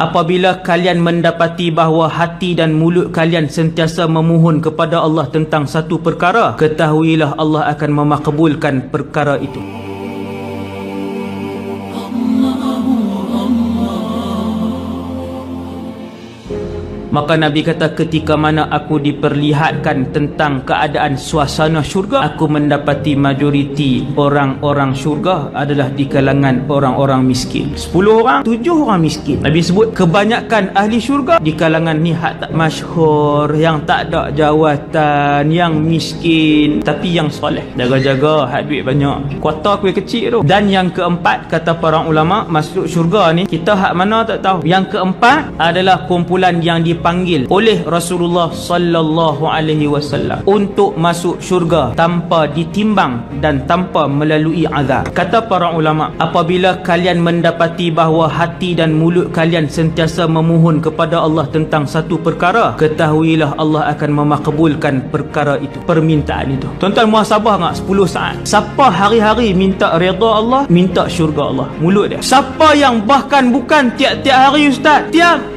apabila kalian mendapati bahawa hati dan mulut kalian sentiasa memohon kepada Allah tentang satu perkara, ketahuilah Allah akan memakbulkan perkara itu. Maka Nabi kata, ketika mana aku diperlihatkan tentang keadaan suasana syurga, aku mendapati majoriti orang-orang syurga adalah di kalangan orang-orang miskin. 10 orang, 7 orang miskin. Nabi sebut kebanyakan ahli syurga di kalangan ni hak tak masyhur, yang tak ada jawatan, yang miskin tapi yang soleh, jaga-jaga hak duit banyak, kuota kuih kecil tu. Dan yang keempat, kata para ulama, masuk syurga ni kita hak mana tak tahu. Yang keempat adalah kumpulan yang dipanggil oleh Rasulullah sallallahu alaihi wasallam untuk masuk syurga tanpa ditimbang dan tanpa melalui azab. Kata para ulama, apabila kalian mendapati bahawa hati dan mulut kalian sentiasa memohon kepada Allah tentang satu perkara, ketahuilah Allah akan memakbulkan perkara itu, permintaan itu. Tuan-tuan muhasabah tak 10 saat. Siapa hari-hari minta redha Allah, minta syurga Allah, mulut dia. Siapa yang bahkan bukan tiap-tiap hari ustaz, tiap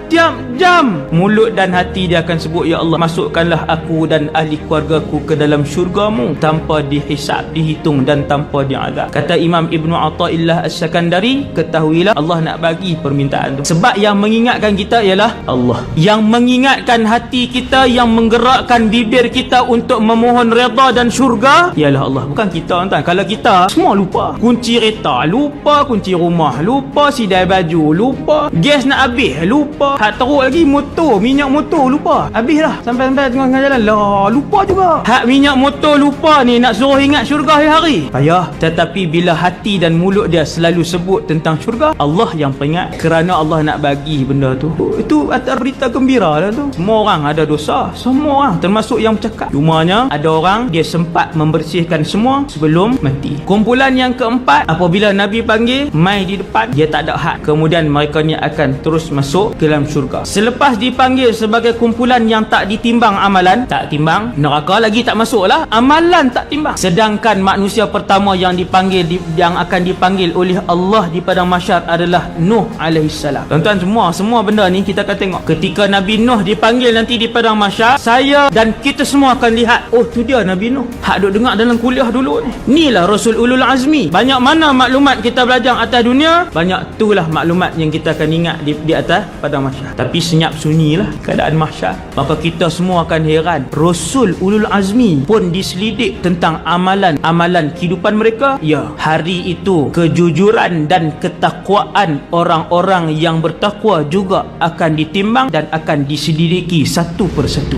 jam, mulut dan hati dia akan sebut, ya Allah, masukkanlah aku dan ahli keluargaku ke dalam syurgamu tanpa dihisab, dihitung dan tanpa diazab. Kata Imam Ibn Athaillah As-Sakandari, ketahuilah Allah nak bagi permintaan tu. Sebab yang mengingatkan kita ialah Allah. Yang mengingatkan hati kita, yang menggerakkan bibir kita untuk memohon redha dan syurga ialah Allah, bukan kita. Tuan, kalau kita semua lupa, kunci kereta lupa, kunci rumah lupa, sidai baju lupa, gas nak habis lupa, hak teruk lagi motor, minyak motor lupa, habis lah sampai tengah jalan lah lupa juga. Hak minyak motor lupa ni nak suruh ingat syurga hari-hari payah. Tetapi bila hati dan mulut dia selalu sebut tentang syurga, Allah yang peringat, kerana Allah nak bagi benda tu. Itu atas berita gembira lah tu. Semua orang ada dosa, semua orang, termasuk yang bercakap. Cumanya ada orang dia sempat membersihkan semua sebelum mati. Kumpulan yang keempat, apabila Nabi panggil mai di depan, dia tak ada hak, kemudian mereka ni akan terus masuk ke dalam syurga. Selepas dipanggil sebagai kumpulan yang tak ditimbang amalan, tak timbang, neraka lagi tak masuk lah, amalan tak timbang. Sedangkan manusia pertama yang dipanggil, yang akan dipanggil oleh Allah di padang mahsyar adalah Nuh alaihissalam. Tuan-tuan, semua benda ni kita akan tengok. Ketika Nabi Nuh dipanggil nanti di padang mahsyar, saya dan kita semua akan lihat, oh tu dia Nabi Nuh. Hak duk dengar dalam kuliah dulu ni. Inilah Rasul Ulul Azmi. Banyak mana maklumat kita belajar atas dunia, banyak itulah maklumat yang kita akan ingat di atas padang mahsyar. Tapi senyap sunyi lah keadaan mahsyar. Maka kita semua akan heran, Rasul Ulul Azmi pun diselidik tentang amalan kehidupan mereka. Ya, hari itu kejujuran dan ketakwaan orang-orang yang bertakwa juga akan ditimbang dan akan diselidiki satu persatu.